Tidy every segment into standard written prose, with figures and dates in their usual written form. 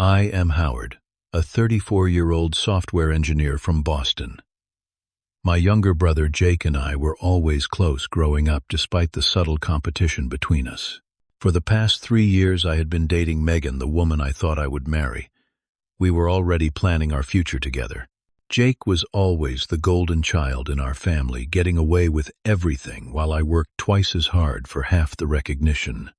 I am Howard, a 34-year-old software engineer from Boston. My younger brother Jake and I were always close growing up despite the subtle competition between us. For the past 3 years I had been dating Megan, the woman I thought I would marry. We were already planning our future together. Jake was always the golden child in our family, getting away with everything while I worked twice as hard for half the recognition.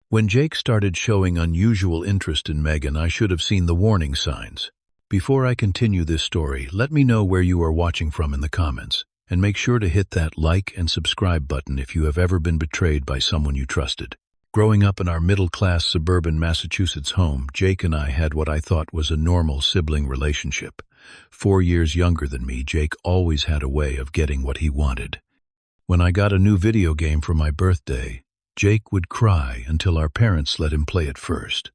When Jake started showing unusual interest in Megan, I should have seen the warning signs. Before I continue this story, let me know where you are watching from in the comments, and make sure to hit that like and subscribe button if you have ever been betrayed by someone you trusted. Growing up in our middle-class suburban Massachusetts home, Jake and I had what I thought was a normal sibling relationship. 4 years younger than me, Jake always had a way of getting what he wanted. When I got a new video game for my birthday, Jake would cry until our parents let him play it first.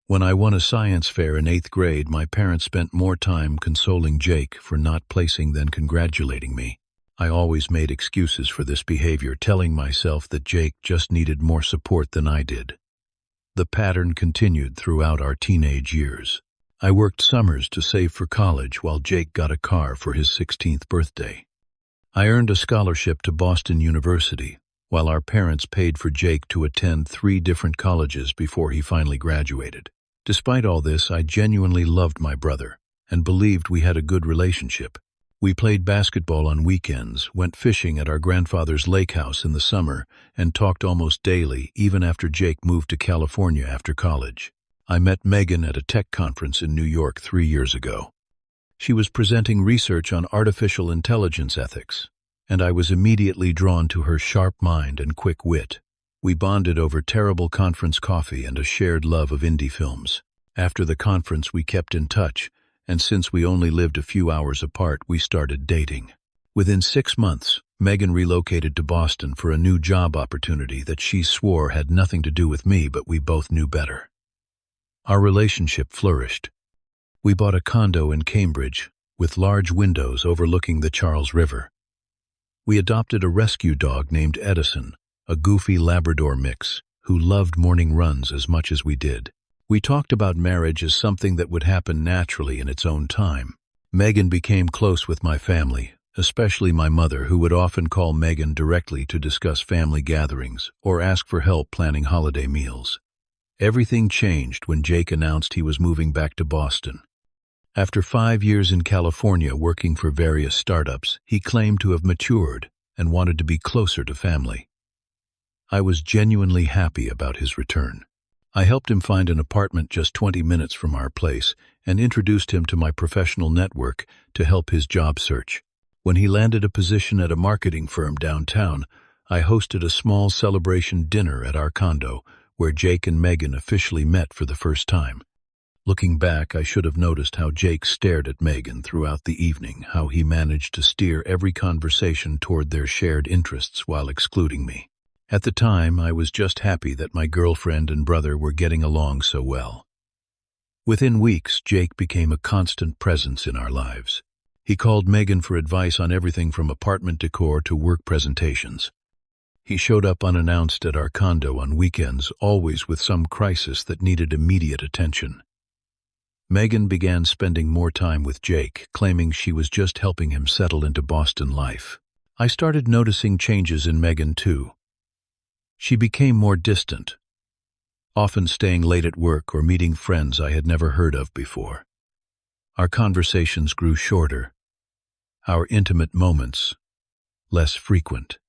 When I won a science fair in 8th grade, my parents spent more time consoling Jake for not placing than congratulating me. I always made excuses for this behavior, telling myself that Jake just needed more support than I did. The pattern continued throughout our teenage years. I worked summers to save for college while Jake got a car for his 16th birthday. I earned a scholarship to Boston University, while our parents paid for Jake to attend 3 different colleges before he finally graduated. Despite all this, I genuinely loved my brother and believed we had a good relationship. We played basketball on weekends, went fishing at our grandfather's lake house in the summer, and talked almost daily, even after Jake moved to California after college. I met Megan at a tech conference in New York 3 years ago. She was presenting research on artificial intelligence ethics, and I was immediately drawn to her sharp mind and quick wit. We bonded over terrible conference coffee and a shared love of indie films. After the conference, we kept in touch, and since we only lived a few hours apart, we started dating. Within 6 months, Megan relocated to Boston for a new job opportunity that she swore had nothing to do with me, but we both knew better. Our relationship flourished. We bought a condo in Cambridge with large windows overlooking the Charles River. We adopted a rescue dog named Edison, a goofy Labrador mix, who loved morning runs as much as we did. We talked about marriage as something that would happen naturally in its own time. Megan became close with my family, especially my mother, who would often call Megan directly to discuss family gatherings or ask for help planning holiday meals. Everything changed when Jake announced he was moving back to Boston. After 5 years in California working for various startups, he claimed to have matured and wanted to be closer to family. I was genuinely happy about his return. I helped him find an apartment just 20 minutes from our place and introduced him to my professional network to help his job search. When he landed a position at a marketing firm downtown, I hosted a small celebration dinner at our condo where Jake and Megan officially met for the first time. Looking back, I should have noticed how Jake stared at Megan throughout the evening, how he managed to steer every conversation toward their shared interests while excluding me. At the time, I was just happy that my girlfriend and brother were getting along so well. Within weeks, Jake became a constant presence in our lives. He called Megan for advice on everything from apartment decor to work presentations. He showed up unannounced at our condo on weekends, always with some crisis that needed immediate attention. Megan began spending more time with Jake, claiming she was just helping him settle into Boston life. I started noticing changes in Megan too. She became more distant, often staying late at work or meeting friends I had never heard of before. Our conversations grew shorter, our intimate moments less frequent.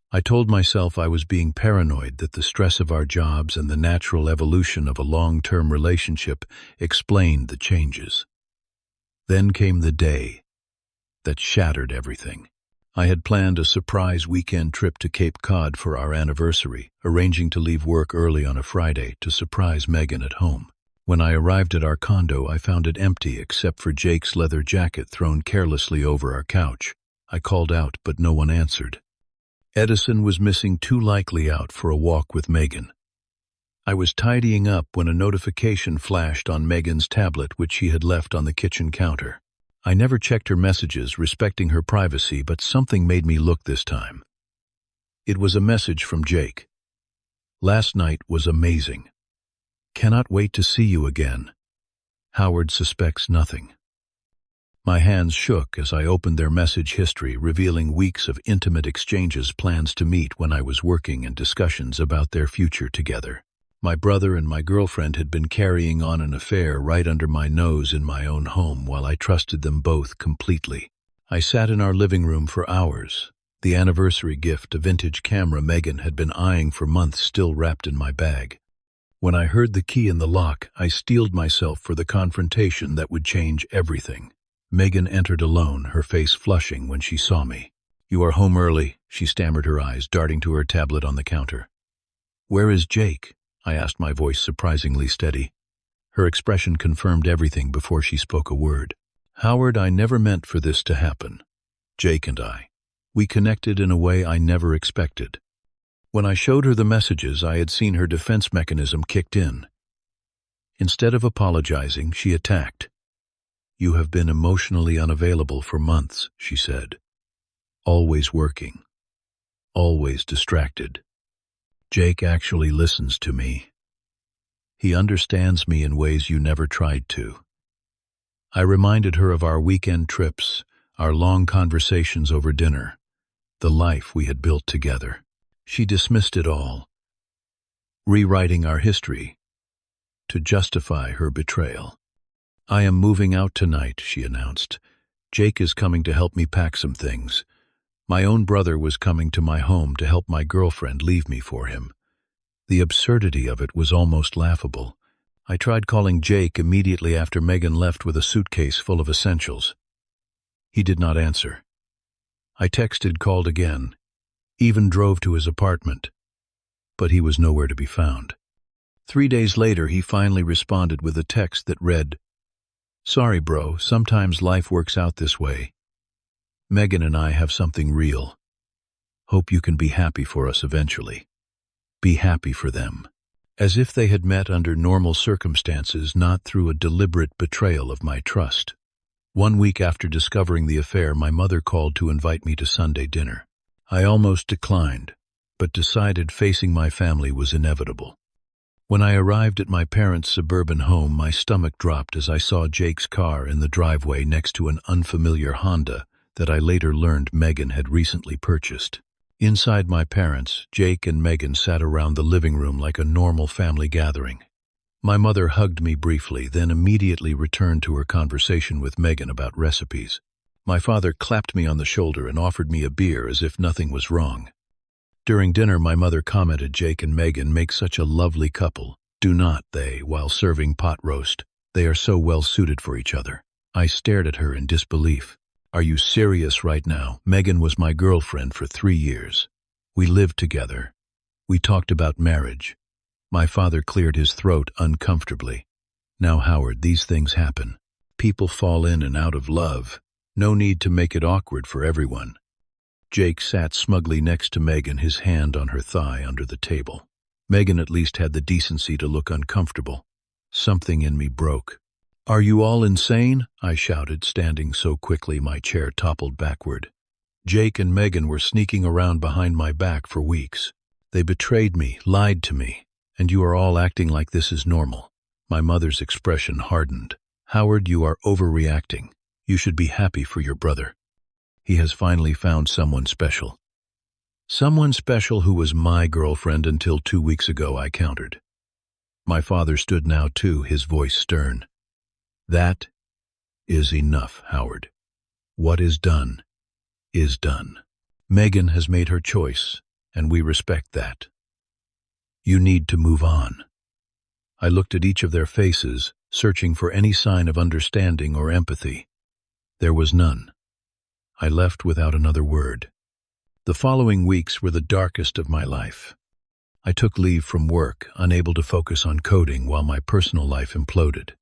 I told myself I was being paranoid, that the stress of our jobs and the natural evolution of a long-term relationship explained the changes. Then came the day that shattered everything. I had planned a surprise weekend trip to Cape Cod for our anniversary, arranging to leave work early on a Friday to surprise Megan at home. When I arrived at our condo, I found it empty except for Jake's leather jacket thrown carelessly over our couch. I called out, but no one answered. Edison was missing, too likely out for a walk with Megan. I was tidying up when a notification flashed on Megan's tablet, which she had left on the kitchen counter. I never checked her messages, respecting her privacy, but something made me look this time. It was a message from Jake. "Last night was amazing. Cannot wait to see you again. Howard suspects nothing. My hands shook as I opened their message history, revealing weeks of intimate exchanges, plans to meet when I was working, and discussions about their future together. My brother and my girlfriend had been carrying on an affair right under my nose in my own home, while I trusted them both completely. I sat in our living room for hours, the anniversary gift, a vintage camera Megan had been eyeing for months, still wrapped in my bag. When I heard the key in the lock, I steeled myself for the confrontation that would change everything. Megan entered alone, her face flushing when she saw me. "You are home early," she stammered, her eyes darting to her tablet on the counter. "Where is Jake?" I asked, my voice surprisingly steady. Her expression confirmed everything before she spoke a word. "Howard, I never meant for this to happen. Jake and we connected in a way I never expected." When I showed her the messages, I had seen her defense mechanism kicked in. Instead of apologizing, she attacked. "You have been emotionally unavailable for months," she said. "Always working. Always distracted. Jake actually listens to me. He understands me in ways you never tried to." I reminded her of our weekend trips, our long conversations over dinner, the life we had built together. She dismissed it all, rewriting our history to justify her betrayal. "I am moving out tonight," she announced. "Jake is coming to help me pack some things. My own brother was coming to my home to help my girlfriend leave me for him." The absurdity of it was almost laughable. I tried calling Jake immediately after Megan left with a suitcase full of essentials. He did not answer. I texted, called again, even drove to his apartment, but he was nowhere to be found. 3 days later, he finally responded with a text that read, "Sorry, bro, sometimes life works out this way. Megan and I have something real. Hope you can be happy for us eventually. Be happy for them." As if they had met under normal circumstances, not through a deliberate betrayal of my trust. 1 week after discovering the affair, my mother called to invite me to Sunday dinner. I almost declined, but decided facing my family was inevitable. When I arrived at my parents' suburban home, my stomach dropped as I saw Jake's car in the driveway next to an unfamiliar Honda that I later learned Megan had recently purchased. Inside my parents, Jake and Megan sat around the living room like a normal family gathering. My mother hugged me briefly, then immediately returned to her conversation with Megan about recipes. My father clapped me on the shoulder and offered me a beer as if nothing was wrong. During dinner, my mother commented, "Jake and Megan make such a lovely couple, do not they?" while serving pot roast. "They are so well suited for each other." I stared at her in disbelief. "Are you serious right now? Megan was my girlfriend for 3 years. We lived together. We talked about marriage." My father cleared his throat uncomfortably. "Now, Howard, these things happen. People fall in and out of love. No need to make it awkward for everyone." Jake sat smugly next to Megan, his hand on her thigh under the table. Megan at least had the decency to look uncomfortable. Something in me broke. "Are you all insane?" I shouted, standing so quickly my chair toppled backward. "Jake and Megan were sneaking around behind my back for weeks. They betrayed me, lied to me, and you are all acting like this is normal." My mother's expression hardened. "Howard, you are overreacting. You should be happy for your brother. He has finally found someone special." "Someone special who was my girlfriend until 2 weeks ago," I countered. My father stood now too, his voice stern. "That is enough, Howard. What is done is done. Megan has made her choice, and we respect that. You need to move on." I looked at each of their faces, searching for any sign of understanding or empathy. There was none. I left without another word. The following weeks were the darkest of my life. I took leave from work, unable to focus on coding, while my personal life imploded.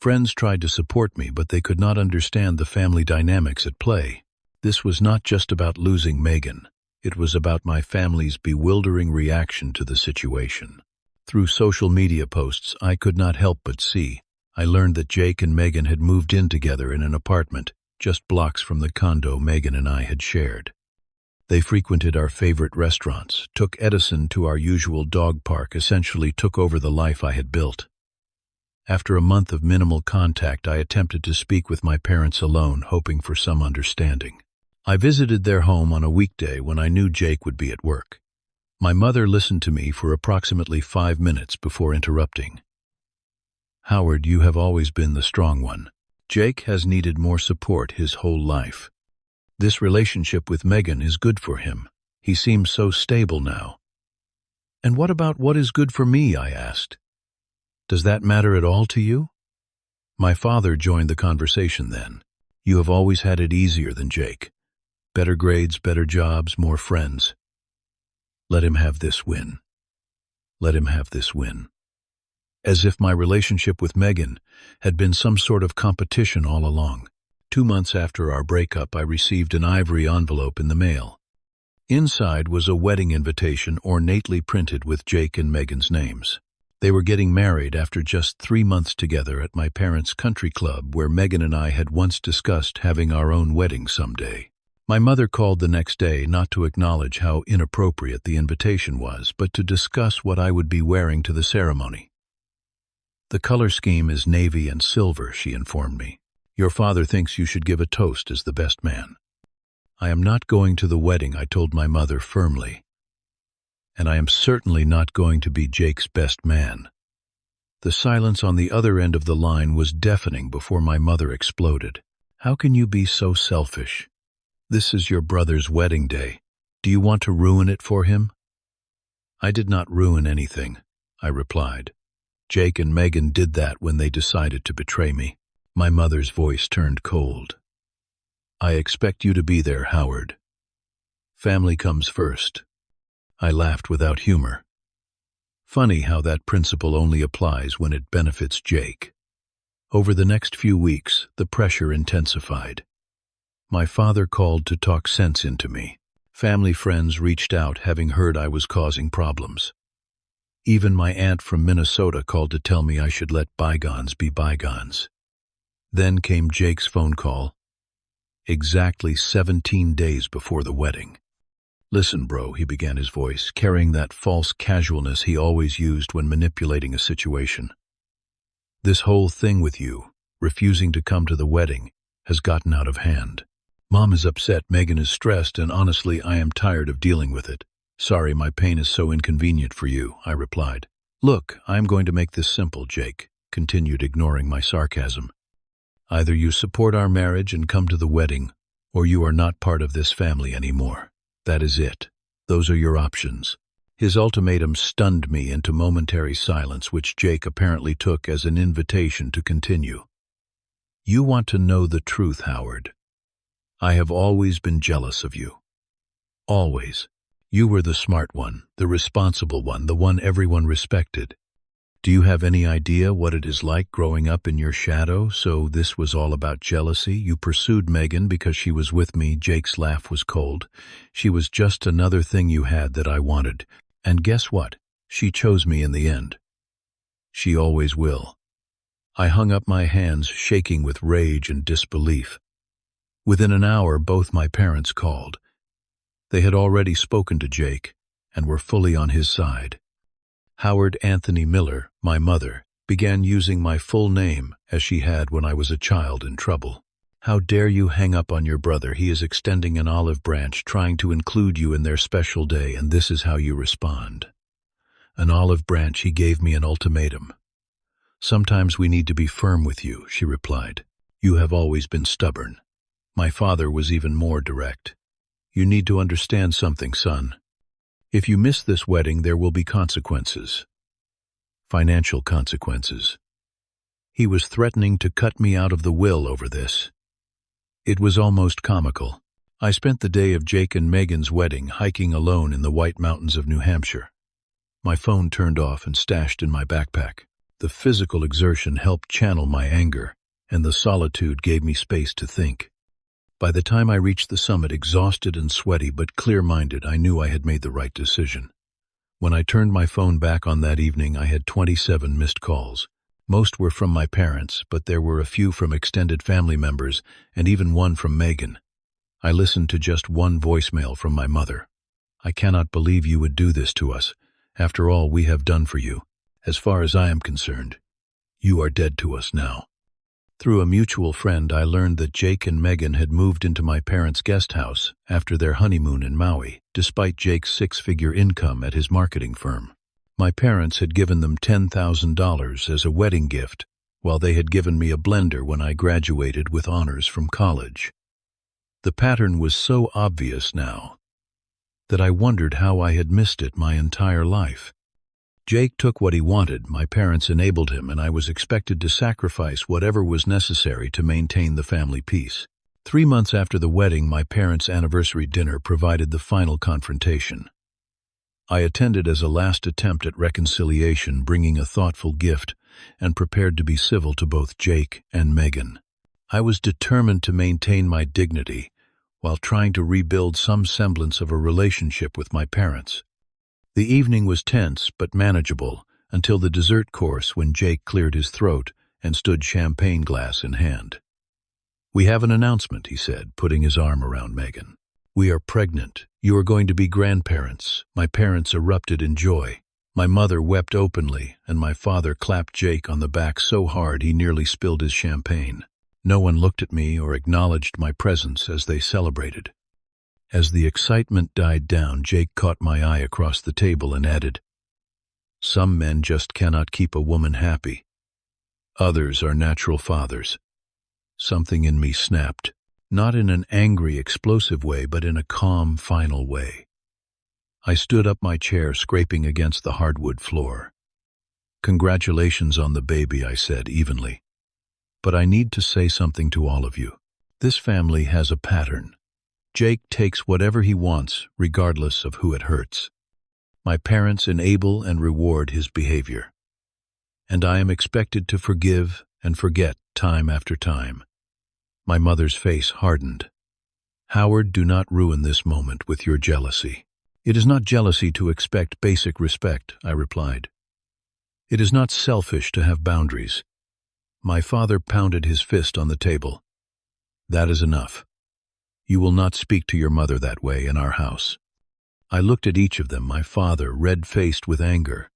Friends tried to support me, but they could not understand the family dynamics at play. This was not just about losing Megan. It was about my family's bewildering reaction to the situation. Through social media posts, I could not help but see. I learned that Jake and Megan had moved in together in an apartment just blocks from the condo Megan and I had shared. They frequented our favorite restaurants, took Edison to our usual dog park, essentially took over the life I had built. After a month of minimal contact, I attempted to speak with my parents alone, hoping for some understanding. I visited their home on a weekday when I knew Jake would be at work. My mother listened to me for approximately 5 minutes before interrupting. "Howard, you have always been the strong one. Jake has needed more support his whole life. This relationship with Megan is good for him. He seems so stable now." "And what about what is good for me?" I asked. "Does that matter at all to you?" My father joined the conversation then. "You have always had it easier than Jake. Better grades, better jobs, more friends. Let him have this win. Let him have this win." As if my relationship with Megan had been some sort of competition all along. 2 months after our breakup, I received an ivory envelope in the mail. Inside was a wedding invitation ornately printed with Jake and Megan's names. They were getting married after just 3 months together at my parents' country club, where Megan and I had once discussed having our own wedding someday. My mother called the next day not to acknowledge how inappropriate the invitation was, but to discuss what I would be wearing to the ceremony. "The color scheme is navy and silver," she informed me. "Your father thinks you should give a toast as the best man." "I am not going to the wedding," I told my mother firmly. "And I am certainly not going to be Jake's best man." The silence on the other end of the line was deafening before my mother exploded. "How can you be so selfish? This is your brother's wedding day. Do you want to ruin it for him?" "I did not ruin anything," I replied. "Jake and Megan did that when they decided to betray me." My mother's voice turned cold. "I expect you to be there, Howard. Family comes first." I laughed without humor. Funny how that principle only applies when it benefits Jake. Over the next few weeks, the pressure intensified. My father called to talk sense into me. Family friends reached out, having heard I was causing problems. Even my aunt from Minnesota called to tell me I should let bygones be bygones. Then came Jake's phone call, exactly 17 days before the wedding. "Listen, bro," he began, his voice carrying that false casualness he always used when manipulating a situation. "This whole thing with you, refusing to come to the wedding, has gotten out of hand. Mom is upset, Megan is stressed, and honestly, I am tired of dealing with it. Sorry my pain is so inconvenient for you," I replied. "Look, I am going to make this simple," Jake continued, ignoring my sarcasm. "Either you support our marriage and come to the wedding, or you are not part of this family anymore. That is it. Those are your options." His ultimatum stunned me into momentary silence, which Jake apparently took as an invitation to continue. "You want to know the truth, Howard. I have always been jealous of you. Always. You were the smart one, the responsible one, the one everyone respected. Do you have any idea what it is like growing up in your shadow? So this was all about jealousy? You pursued Megan because she was with me." Jake's laugh was cold. "She was just another thing you had that I wanted. And guess what? She chose me in the end. She always will." I hung up my hands, shaking with rage and disbelief. Within an hour, both my parents called. They had already spoken to Jake and were fully on his side. Howard Anthony Miller, my mother, began using my full name as she had when I was a child in trouble. "How dare you hang up on your brother? He is extending an olive branch, trying to include you in their special day, and this is how you respond." An olive branch. He gave me an ultimatum. "Sometimes we need to be firm with you," she replied. "You have always been stubborn." My father was even more direct. "You need to understand something, son. If you miss this wedding, there will be consequences. Financial consequences." He was threatening to cut me out of the will over this. It was almost comical. I spent the day of Jake and Megan's wedding hiking alone in the White Mountains of New Hampshire. My phone turned off and stashed in my backpack. The physical exertion helped channel my anger, and the solitude gave me space to think. By the time I reached the summit, exhausted and sweaty but clear-minded, I knew I had made the right decision. When I turned my phone back on that evening, I had 27 missed calls. Most were from my parents, but there were a few from extended family members, and even one from Megan. I listened to just one voicemail from my mother. "I cannot believe you would do this to us. After all we have done for you. As far as I am concerned, You are dead to us now." Through a mutual friend, I learned that Jake and Megan had moved into my parents' guest house after their honeymoon in Maui, despite Jake's six-figure income at his marketing firm. My parents had given them $10,000 as a wedding gift, while they had given me a blender when I graduated with honors from college. The pattern was so obvious now that I wondered how I had missed it my entire life. Jake took what he wanted, my parents enabled him, and I was expected to sacrifice whatever was necessary to maintain the family peace. 3 months after the wedding, my parents' anniversary dinner provided the final confrontation. I attended as a last attempt at reconciliation, bringing a thoughtful gift and prepared to be civil to both Jake and Megan. I was determined to maintain my dignity while trying to rebuild some semblance of a relationship with my parents. The evening was tense but manageable until the dessert course, when Jake cleared his throat and stood champagne glass in hand. "We have an announcement," he said, putting his arm around Megan. "We are pregnant. You are going to be grandparents." My parents erupted in joy. My mother wept openly, and my father clapped Jake on the back so hard he nearly spilled his champagne. No one looked at me or acknowledged my presence as they celebrated. As the excitement died down, Jake caught my eye across the table and added, "Some men just cannot keep a woman happy. Others are natural fathers." Something in me snapped, not in an angry, explosive way, but in a calm, final way. I stood up my chair, scraping against the hardwood floor. "Congratulations on the baby," I said evenly. "But I need to say something to all of you. This family has a pattern. Jake takes whatever he wants, regardless of who it hurts. My parents enable and reward his behavior. And I am expected to forgive and forget time after time." My mother's face hardened. "Howard, do not ruin this moment with your jealousy." "It is not jealousy to expect basic respect," I replied. "It is not selfish to have boundaries." My father pounded his fist on the table. "That is enough. You will not speak to your mother that way in our house." I looked at each of them, my father red-faced with anger,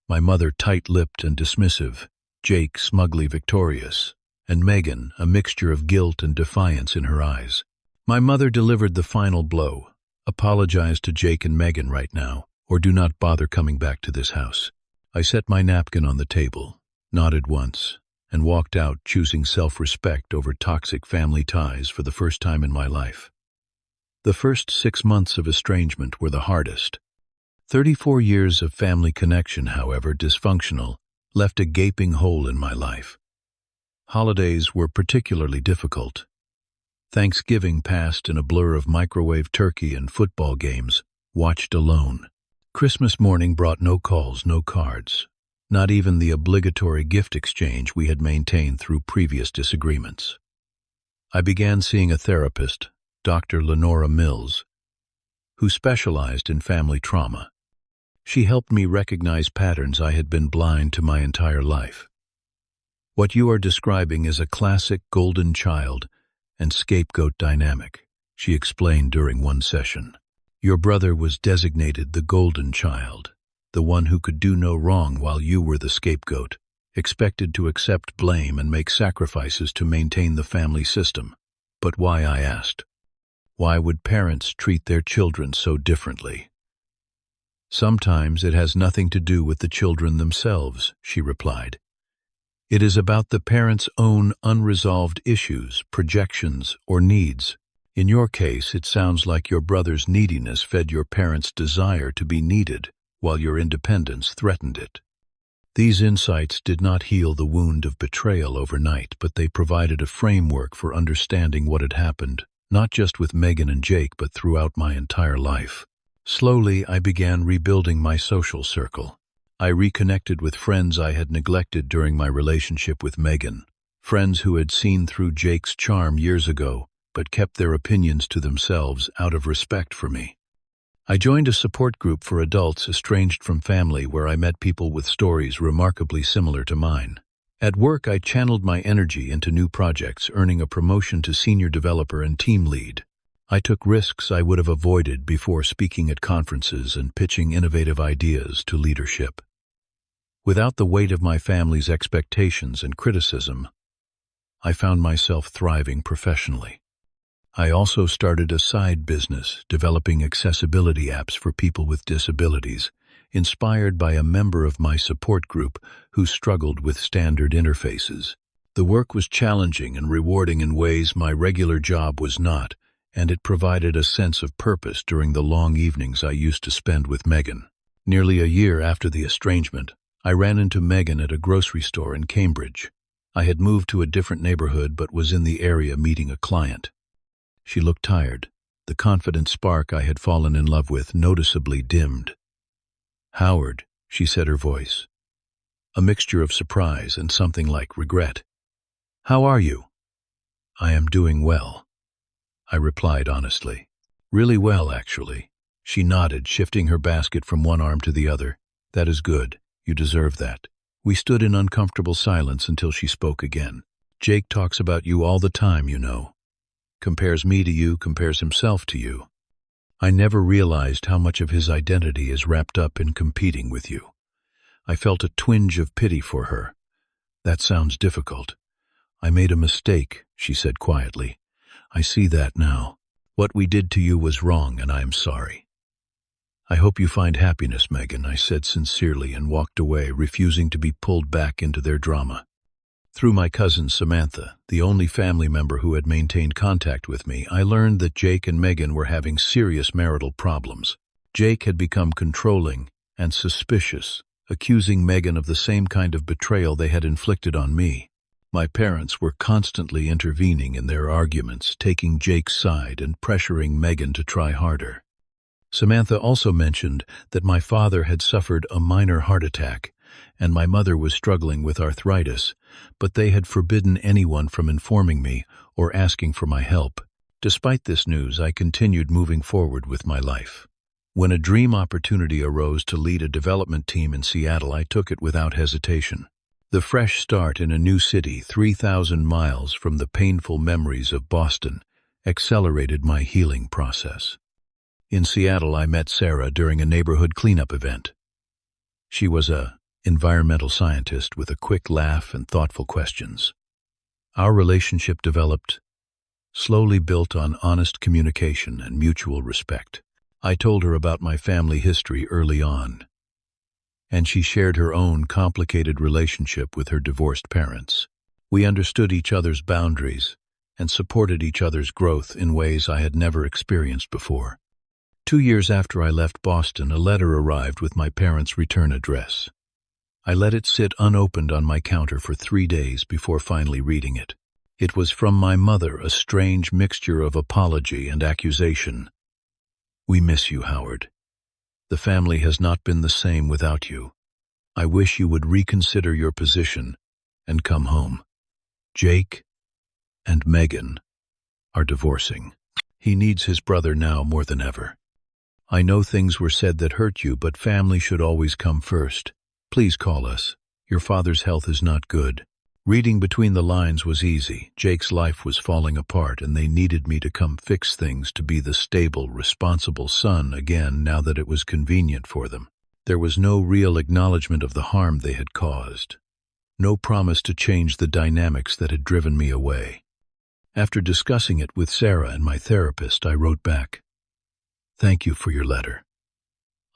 my mother tight-lipped and dismissive, Jake smugly victorious, and Megan, a mixture of guilt and defiance in her eyes. My mother delivered the final blow. "Apologize to Jake and Megan right now, or do not bother coming back to this house." I set my napkin on the table, nodded once, and walked out, choosing self-respect over toxic family ties for the first time in my life. The first 6 months of estrangement were the hardest. 34 years of family connection, however dysfunctional, left a gaping hole in my life. Holidays were particularly difficult. Thanksgiving passed in a blur of microwave turkey and football games, watched alone. Christmas morning brought no calls, no cards. Not even the obligatory gift exchange we had maintained through previous disagreements. I began seeing a therapist, Dr. Lenora Mills, who specialized in family trauma. She helped me recognize patterns I had been blind to my entire life. "What you are describing is a classic golden child and scapegoat dynamic," she explained during one session. "Your brother was designated the golden child, the one who could do no wrong, while you were the scapegoat, expected to accept blame and make sacrifices to maintain the family system." "But why?" I asked. "Why would parents treat their children so differently?" "Sometimes it has nothing to do with the children themselves," she replied. "It is about the parents' own unresolved issues, projections, or needs. In your case, it sounds like your brother's neediness fed your parents' desire to be needed, while your independence threatened it." These insights did not heal the wound of betrayal overnight, but they provided a framework for understanding what had happened, not just with Megan and Jake, but throughout my entire life. Slowly, I began rebuilding my social circle. I reconnected with friends I had neglected during my relationship with Megan, friends who had seen through Jake's charm years ago, but kept their opinions to themselves out of respect for me. I joined a support group for adults estranged from family, where I met people with stories remarkably similar to mine. At work, I channeled my energy into new projects, earning a promotion to senior developer and team lead. I took risks I would have avoided before, speaking at conferences and pitching innovative ideas to leadership. Without the weight of my family's expectations and criticism, I found myself thriving professionally. I also started a side business, developing accessibility apps for people with disabilities, inspired by a member of my support group who struggled with standard interfaces. The work was challenging and rewarding in ways my regular job was not, and it provided a sense of purpose during the long evenings I used to spend with Megan. Nearly a year after the estrangement, I ran into Megan at a grocery store in Cambridge. I had moved to a different neighborhood but was in the area meeting a client. She looked tired. The confident spark I had fallen in love with noticeably dimmed. "Howard," she said, her voice a mixture of surprise and something like regret. "How are you?" "I am doing well," I replied honestly. "Really well, actually." She nodded, shifting her basket from one arm to the other. "That is good. You deserve that." We stood in uncomfortable silence until she spoke again. "Jake talks about you all the time, you know. Compares me to you, compares himself to you. I never realized how much of his identity is wrapped up in competing with you." I felt a twinge of pity for her. "That sounds difficult. I made a mistake," she said quietly. "I see that now. What we did to you was wrong, and I am sorry." "I hope you find happiness, Megan," I said sincerely and walked away, refusing to be pulled back into their drama. Through my cousin Samantha, the only family member who had maintained contact with me, I learned that Jake and Megan were having serious marital problems. Jake had become controlling and suspicious, accusing Megan of the same kind of betrayal they had inflicted on me. My parents were constantly intervening in their arguments, taking Jake's side and pressuring Megan to try harder. Samantha also mentioned that my father had suffered a minor heart attack, and my mother was struggling with arthritis, but they had forbidden anyone from informing me or asking for my help. Despite this news, I continued moving forward with my life. When a dream opportunity arose to lead a development team in Seattle, I took it without hesitation. The fresh start in a new city, 3,000 miles from the painful memories of Boston, accelerated my healing process. In Seattle, I met Sarah during a neighborhood cleanup event. She was an environmental scientist with a quick laugh and thoughtful questions. Our relationship developed, slowly built on honest communication and mutual respect. I told her about my family history early on, and she shared her own complicated relationship with her divorced parents. We understood each other's boundaries and supported each other's growth in ways I had never experienced before. 2 years after I left Boston, a letter arrived with my parents' return address. I let it sit unopened on my counter for 3 days before finally reading it. It was from my mother, a strange mixture of apology and accusation. "We miss you, Howard. The family has not been the same without you. I wish you would reconsider your position and come home. Jake and Megan are divorcing. He needs his brother now more than ever. I know things were said that hurt you, but family should always come first. Please call us. Your father's health is not good." Reading between the lines was easy. Jake's life was falling apart, and they needed me to come fix things, to be the stable, responsible son again now that it was convenient for them. There was no real acknowledgement of the harm they had caused. No promise to change the dynamics that had driven me away. After discussing it with Sarah and my therapist, I wrote back, "Thank you for your letter.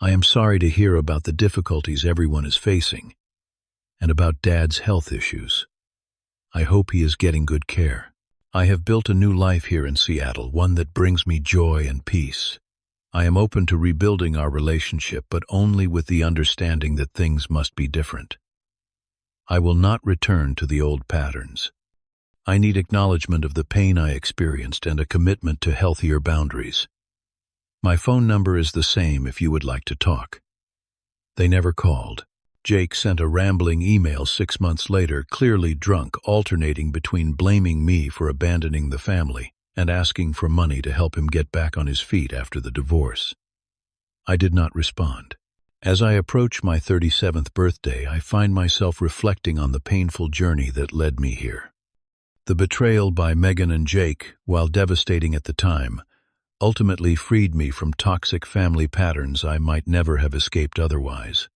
I am sorry to hear about the difficulties everyone is facing, and about Dad's health issues. I hope he is getting good care. I have built a new life here in Seattle, one that brings me joy and peace. I am open to rebuilding our relationship, but only with the understanding that things must be different. I will not return to the old patterns. I need acknowledgement of the pain I experienced and a commitment to healthier boundaries. My phone number is the same if you would like to talk." They never called. Jake sent a rambling email 6 months later, clearly drunk, alternating between blaming me for abandoning the family and asking for money to help him get back on his feet after the divorce. I did not respond. As I approach my 37th birthday, I find myself reflecting on the painful journey that led me here. The betrayal by Megan and Jake, while devastating at the time, ultimately freed me from toxic family patterns I might never have escaped otherwise.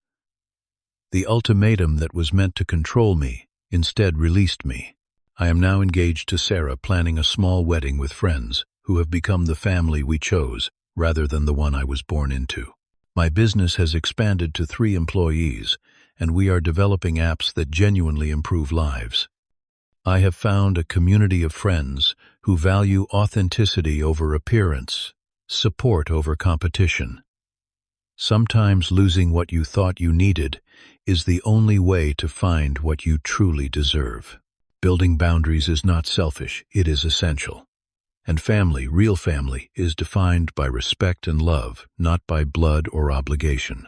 The ultimatum that was meant to control me instead released me. I am now engaged to Sarah, planning a small wedding with friends who have become the family we chose rather than the one I was born into. My business has expanded to 3 employees, and we are developing apps that genuinely improve lives. I have found a community of friends who value authenticity over appearance, support over competition. Sometimes losing what you thought you needed is the only way to find what you truly deserve. Building boundaries is not selfish, it is essential. And family, real family, is defined by respect and love, not by blood or obligation.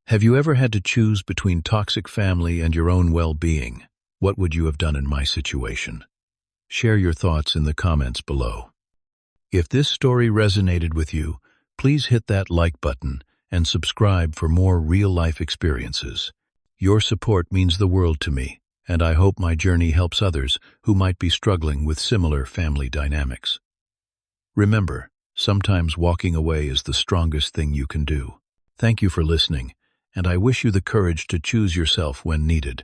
Have you ever had to choose between toxic family and your own well-being? What would you have done in my situation? Share your thoughts in the comments below. If this story resonated with you, please hit that like button and subscribe for more real-life experiences. Your support means the world to me, and I hope my journey helps others who might be struggling with similar family dynamics. Remember, sometimes walking away is the strongest thing you can do. Thank you for listening, and I wish you the courage to choose yourself when needed.